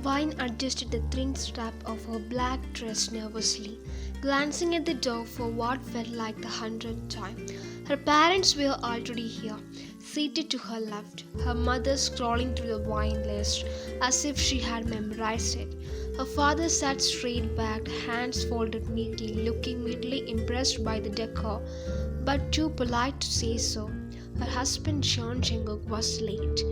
Vine adjusted the thin strap of her black dress nervously, glancing at the door for what felt like the hundredth time. Her parents were already here, seated to her left, her mother scrolling through the wine list as if she had memorized it. Her father sat straight back, hands folded neatly, looking mildly impressed by the decor, but too polite to say so. Her husband John Jungkook was late.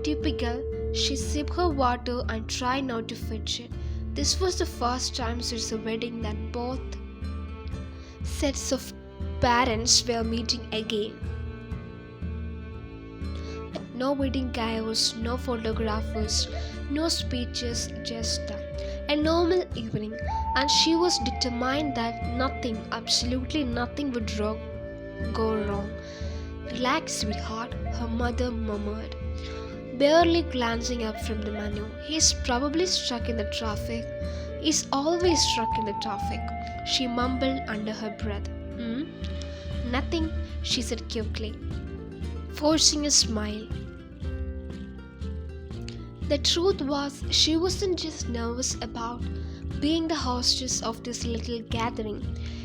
Typical, she sipped her water and tried not to fidget. This was the first time since the wedding that both sets of parents were meeting again. No wedding chaos, no photographers, no speeches, just a normal evening, and she was determined that nothing, absolutely nothing would go wrong. Relax, sweetheart, her mother murmured, barely glancing up from the menu. He's probably stuck in the traffic. He's always stuck in the traffic, she mumbled under her breath. Hmm? Nothing, she said quickly, forcing a smile. The truth was, she wasn't just nervous about being the hostess of this little gathering.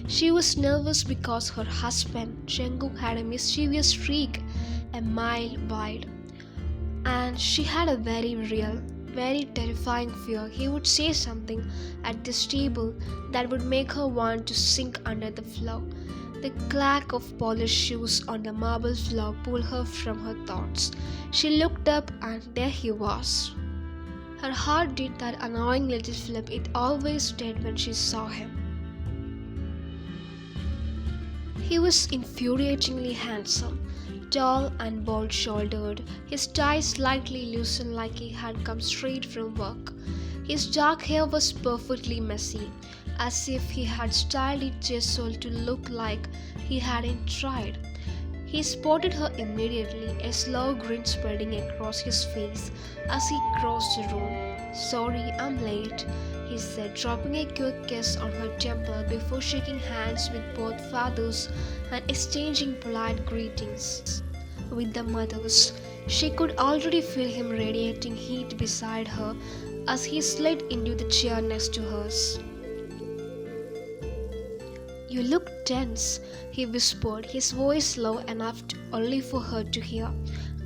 She was nervous because her husband, Jungkook, had a mischievous streak a mile wide. And she had a very real, very terrifying fear he would say something at this table that would make her want to sink under the floor. The clack of polished shoes on the marble floor pulled her from her thoughts. She looked up and there he was. Her heart did that annoying little flip it always did when she saw him. He was infuriatingly handsome, tall and broad-shouldered, his tie slightly loosened like he had come straight from work. His dark hair was perfectly messy, as if he had styled it just so to look like he hadn't tried. He spotted her immediately, a slow grin spreading across his face as he crossed the room. Sorry, I'm late, he said, dropping a quick kiss on her temple before shaking hands with both fathers and exchanging polite greetings with the mothers. She could already feel him radiating heat beside her as he slid into the chair next to hers. You look tense, he whispered, his voice low enough only for her to hear.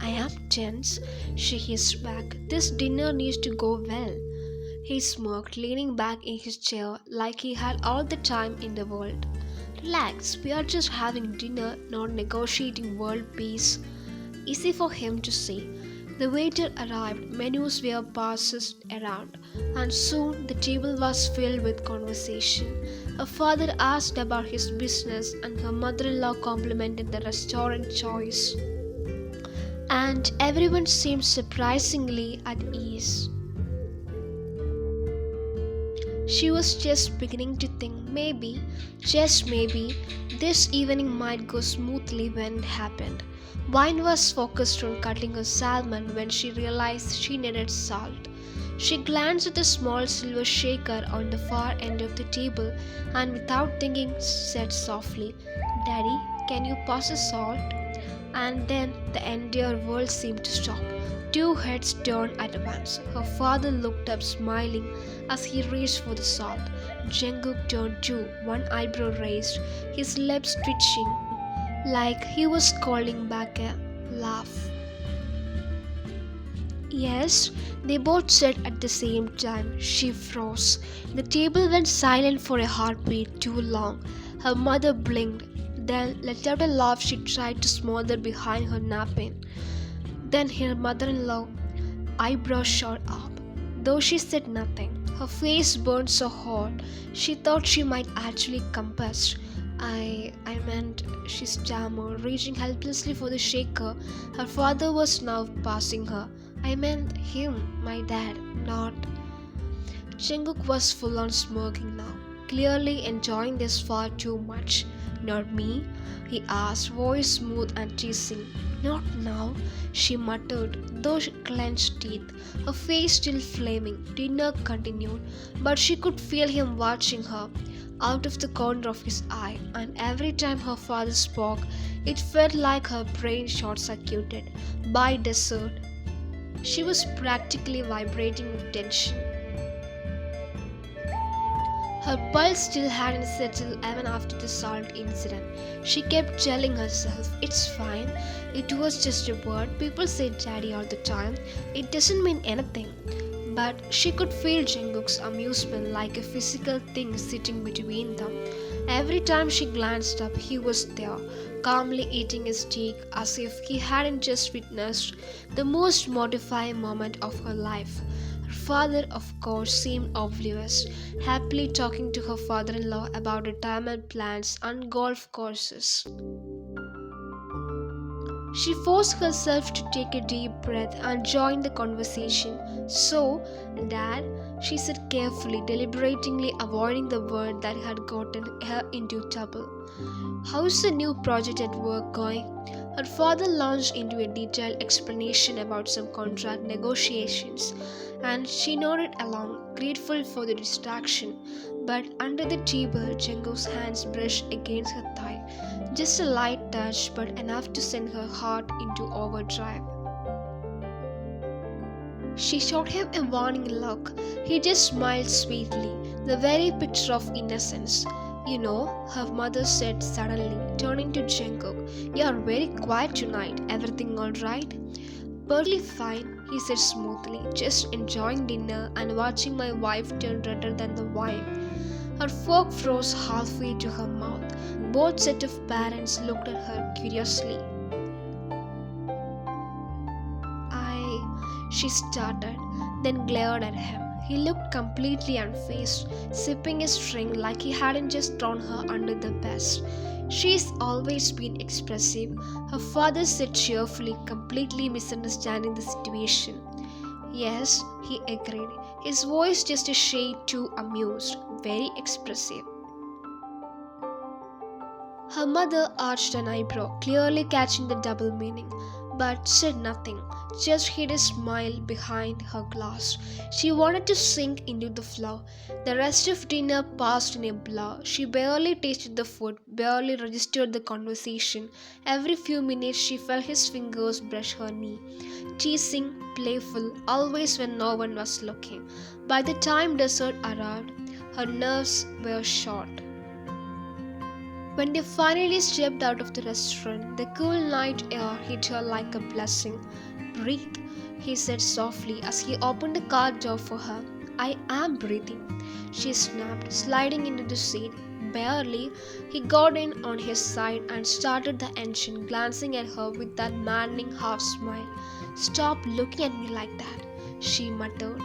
I am tense, she hissed back. This dinner needs to go well. He smirked, leaning back in his chair like he had all the time in the world. Relax, we are just having dinner, not negotiating world peace. Easy for him to say. The waiter arrived, menus were passed around, and soon the table was filled with conversation. Her father asked about his business, and her mother-in-law complimented the restaurant choice. And everyone seemed surprisingly at ease. She was just beginning to think maybe, just maybe, this evening might go smoothly when it happened. Vine was focused on cutting her salmon when she realized she needed salt. She glanced at the small silver shaker on the far end of the table and without thinking said softly, Daddy, can you pass the salt? And then the entire world seemed to stop. Two heads turned at once. Her father looked up smiling as he reached for the salt. Jungkook turned too, one eyebrow raised, his lips twitching like he was calling back a laugh. Yes, they both said at the same time. She froze. The table went silent for a heartbeat too long. Her mother blinked, then let out a laugh she tried to smother behind her napkin. Then her mother-in-law eyebrows shot up. Though she said nothing, her face burned so hot she thought she might actually combust. I meant, she stammered, reaching helplessly for the shaker. Her father was now passing her. I meant him, my dad, not. Jungkook was full on smirking now, clearly enjoying this far too much. Not me? He asked, voice smooth and teasing. Not now, she muttered, though she clenched teeth, her face still flaming. Dinner continued, but she could feel him watching her out of the corner of his eye, and every time her father spoke, it felt like her brain short-circuited. By dessert, she was practically vibrating with tension. Her pulse still hadn't settled even after the salt incident. She kept telling herself, "It's fine. It was just a word. People say daddy all the time. It doesn't mean anything." But she could feel Jungkook's amusement like a physical thing sitting between them. Every time she glanced up, he was there, calmly eating his steak as if he hadn't just witnessed the most mortifying moment of her life. Her father, of course, seemed oblivious, happily talking to her father in law about retirement plans and golf courses. She forced herself to take a deep breath and join the conversation. "So, Dad," she said carefully, deliberatingly avoiding the word that had gotten her into trouble. "How's the new project at work going?" Her father launched into a detailed explanation about some contract negotiations, and she nodded along, grateful for the distraction. But under the table, Jungkook's hands brushed against her thigh. Just a light touch, but enough to send her heart into overdrive. She shot him a warning look. He just smiled sweetly, the very picture of innocence. "You know," her mother said suddenly, turning to Jungkook, "you are very quiet tonight. Everything all right?" "Perfectly fine," he said smoothly, "just enjoying dinner and watching my wife turn redder than the wine." Her fork froze halfway to her mouth. Both set of parents looked at her curiously. She started, then glared at him. He looked completely unfazed, sipping his drink like he hadn't just thrown her under the bus. "She's always been expressive," her father said cheerfully, completely misunderstanding the situation. "Yes," he agreed, his voice just a shade too amused. "Very expressive." Her mother arched an eyebrow, clearly catching the double meaning, but said nothing, just hid a smile behind her glass. She wanted to sink into the floor. The rest of dinner passed in a blur. She barely tasted the food, barely registered the conversation. Every few minutes she felt his fingers brush her knee. Teasing, playful, always when no one was looking. By the time dessert arrived, her nerves were shot. When they finally stepped out of the restaurant, the cool night air hit her like a blessing. "Breathe," he said softly as he opened the car door for her. "I am breathing," she snapped, sliding into the seat. Barely. He got in on his side and started the engine, glancing at her with that maddening half smile. "Stop looking at me like that," she muttered.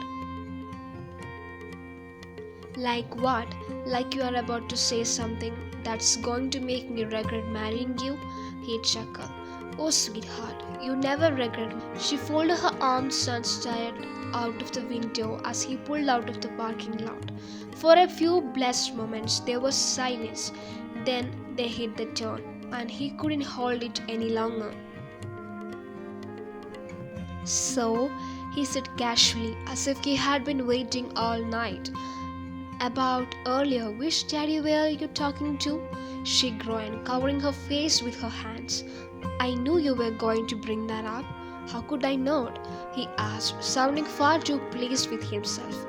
"Like what? Like you are about to say something that's going to make me regret marrying you?" He chuckled. "Oh, sweetheart, you never regret." She folded her arms and stared out of the window as he pulled out of the parking lot. For a few blessed moments there was silence. Then they hit the turn, and he couldn't hold it any longer. "So," he said casually, as if he had been waiting all night. "About earlier, which daddy were you talking to?" She groaned, covering her face with her hands. "I knew you were going to bring that up. How could I not?" he asked, sounding far too pleased with himself.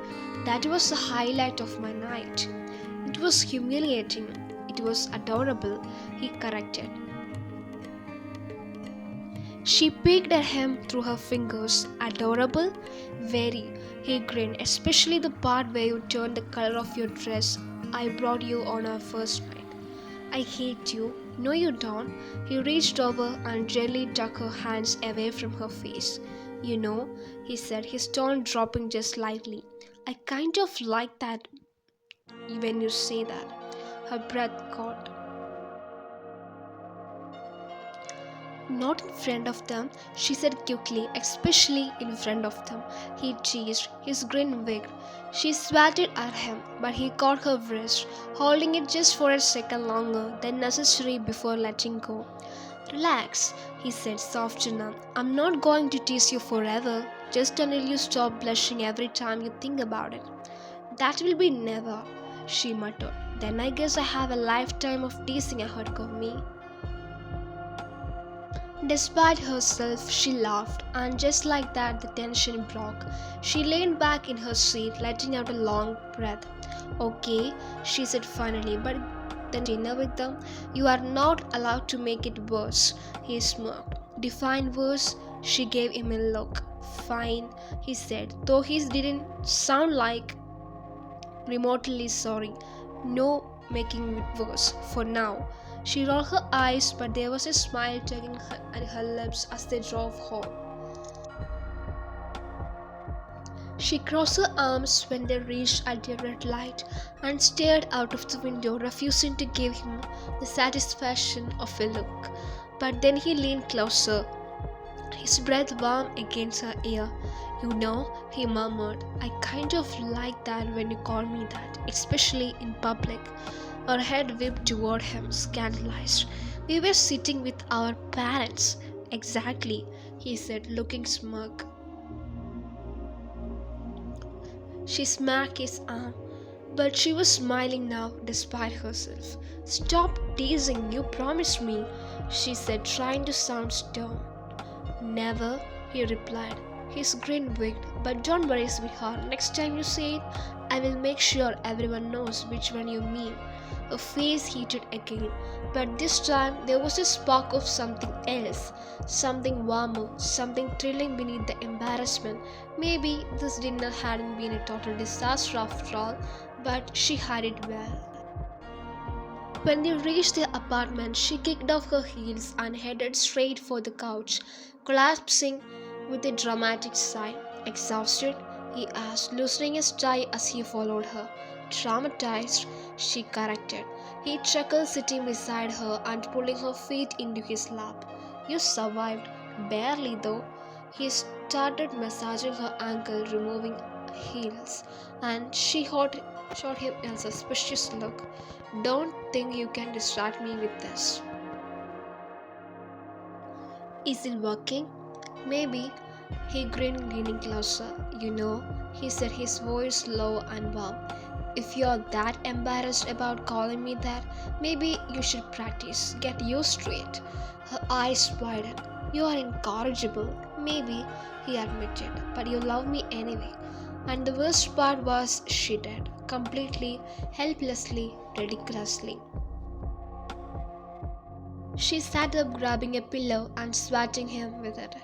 "That was the highlight of my night." "It was humiliating. It was adorable," he corrected. She peeked at him through her fingers. "Adorable?" "Very," he grinned, "especially the part where you turned the color of your dress I brought you on our first night." "I hate you." "No, you don't." He reached over and gently tucked her hands away from her face. "You know," he said, his tone dropping just slightly, "I kind of like that when you say that." Her breath caught. "Not in front of them," she said quickly, "especially in front of them," he teased, his grin wicked. She swatted at him, but he caught her wrist, holding it just for a second longer than necessary before letting go. "Relax," he said, soft enough. "I'm not going to tease you forever, just until you stop blushing every time you think about it." "That will be never," she muttered. "Then I guess I have a lifetime of teasing ahead of me." Despite herself, she laughed, and just like that, the tension broke. She leaned back in her seat, letting out a long breath. Okay, she said finally, but then dinner with them? You are not allowed to make it worse. He smirked. Define worse? She gave him a look. Fine, he said, though he didn't sound like remotely sorry. No making it worse, for now. She rolled her eyes, but there was a smile tugging at her lips as they drove home. She crossed her arms when they reached at the red light and stared out of the window, refusing to give him the satisfaction of a look. But then he leaned closer, his breath warm against her ear. You know, he murmured, I kind of like that when you call me that, especially in public. Her head whipped toward him, scandalized. We were sitting with our parents. Exactly, he said, looking smug. She smacked his arm, but she was smiling now despite herself. Stop teasing, you promised me, she said, trying to sound stern. Never, he replied. His grin winked. But don't worry, sweetheart. Next time you say it, I will make sure everyone knows which one you mean. Her face heated again, but this time there was a spark of something else, something warmer, something thrilling beneath the embarrassment. Maybe this dinner hadn't been a total disaster after all, but she had it well. When they reached their apartment, she kicked off her heels and headed straight for the couch, collapsing with a dramatic sigh. Exhausted? He asked, loosening his tie as he followed her. Traumatized, she corrected. He chuckled, sitting beside her and pulling her feet into his lap. You survived, barely though. He started massaging her ankle, removing heels, and she shot him a suspicious look. Don't think you can distract me with this. Is it working? Maybe. He grinned, leaning closer. You know, he said, his voice low and warm. If you're that embarrassed about calling me that, maybe you should practice. Get used to it. Her eyes widened. You are incorrigible. Maybe, he admitted, but you love me anyway. And the worst part was she did. Completely, helplessly, ridiculously. She sat up, grabbing a pillow and swatting him with it.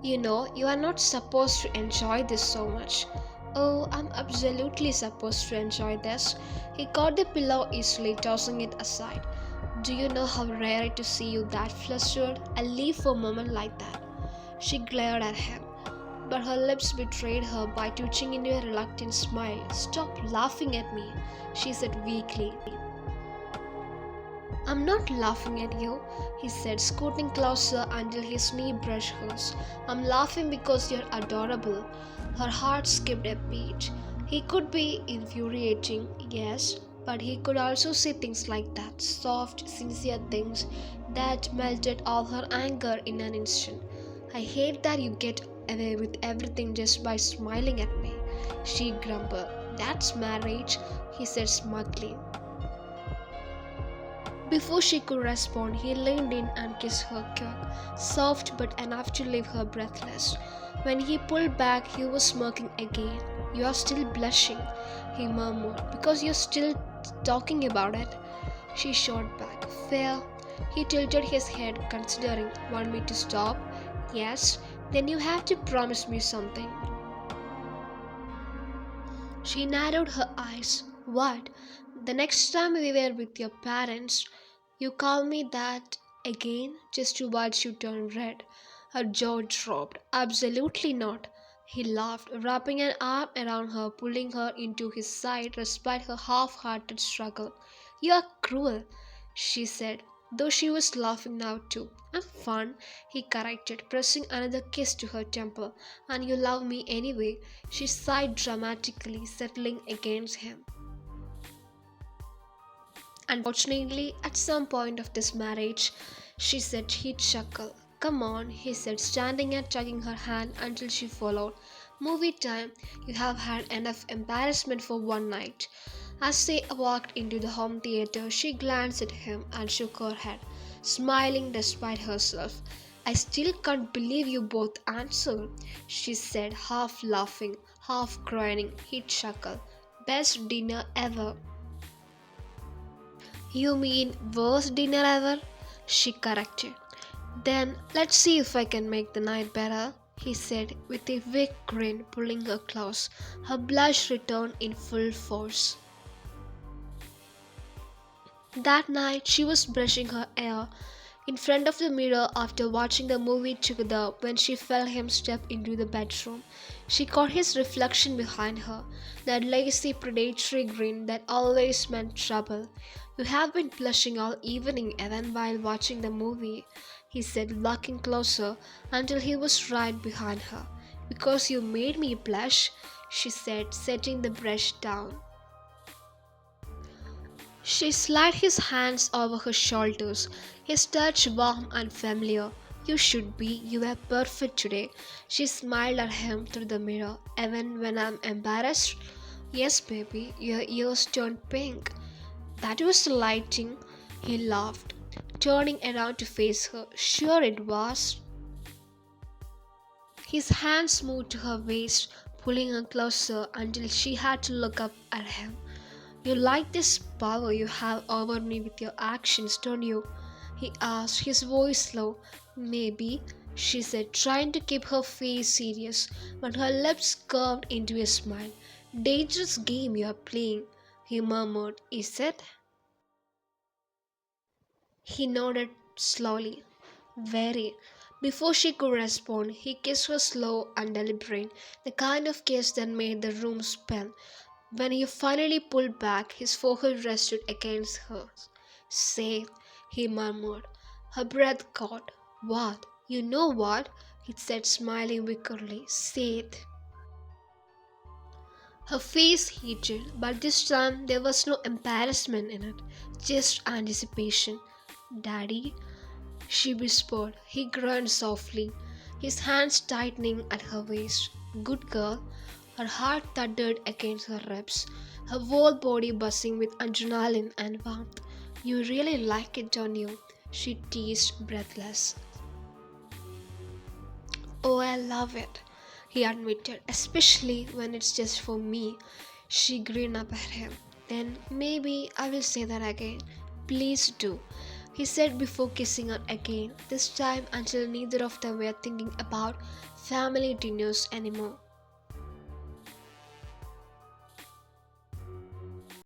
You know, you are not supposed to enjoy this so much. Oh, I'm absolutely supposed to enjoy this. He caught the pillow easily, tossing it aside. Do you know how rare it is to see you that flustered? I'll leave for a moment like that. She glared at him, but her lips betrayed her by twitching into a reluctant smile. Stop laughing at me, she said weakly. I'm not laughing at you, he said, scooting closer until his knee brushed hers. I'm laughing because you're adorable. Her heart skipped a beat. He could be infuriating, yes, but he could also say things like that, soft, sincere things that melted all her anger in an instant. I hate that you get away with everything just by smiling at me, she grumbled. That's marriage, he said smugly. Before she could respond, he leaned in and kissed her quick, soft but enough to leave her breathless. When he pulled back, he was smirking again. You are still blushing, he murmured, because you're still talking about it. She shot back. Fair. He tilted his head, considering. Want me to stop? Yes. Then you have to promise me something. She narrowed her eyes. What? The next time we were with your parents, you call me that again, just to watch you turn red. Her jaw dropped. Absolutely not. He laughed, wrapping an arm around her, pulling her into his side despite her half-hearted struggle. You are cruel, she said, though she was laughing now too. I'm fun, he corrected, pressing another kiss to her temple. And you love me anyway, she sighed dramatically, settling against him. Unfortunately, at some point of this marriage, she said. He'd chuckle. Come on, he said, standing and tugging her hand until she followed. Movie time. You have had enough embarrassment for one night. As they walked into the home theater, she glanced at him and shook her head, smiling despite herself. I still can't believe you both answered, she said, half laughing, half crying. He chuckled. Best dinner ever. You mean worst dinner ever? She corrected. Then let's see if I can make the night better, he said with a weak grin, pulling her close. Her blush returned in full force. That night she was brushing her hair in front of the mirror after watching the movie together when she felt him step into the bedroom. She caught his reflection behind her, that lazy predatory grin that always meant trouble. You have been blushing all evening even while watching the movie, he said, walking closer until he was right behind her. Because you made me blush, she said, setting the brush down. She slid his hands over her shoulders, his touch warm and familiar. You should be. You were perfect today. She smiled at him through the mirror. Even when I'm embarrassed? Yes, baby. Your ears turned pink. That was the lighting. He laughed, turning around to face her. Sure it was. His hands moved to her waist, pulling her closer until she had to look up at him. You like this power you have over me with your actions, don't you? He asked, his voice low. Maybe, she said, trying to keep her face serious, but her lips curved into a smile. Dangerous game you are playing, he murmured. Is it? He nodded slowly. Very. Before she could respond, he kissed her slow and deliberate, the kind of kiss that made the room spin. When he finally pulled back, his forehead rested against hers. Safe, he murmured. Her breath caught. What? You know what? He said, smiling wickedly. Safe. Her face heated, but this time there was no embarrassment in it, just anticipation. Daddy, she whispered. He groaned softly, his hands tightening at her waist. Good girl. Her heart thudded against her ribs, her whole body buzzing with adrenaline and warmth. You really like it, don't you? She teased, breathless. Oh, I love it, he admitted, especially when it's just for me. She grinned up at him. Then maybe I will say that again. Please do, he said before kissing her again, this time until neither of them were thinking about family dinners anymore.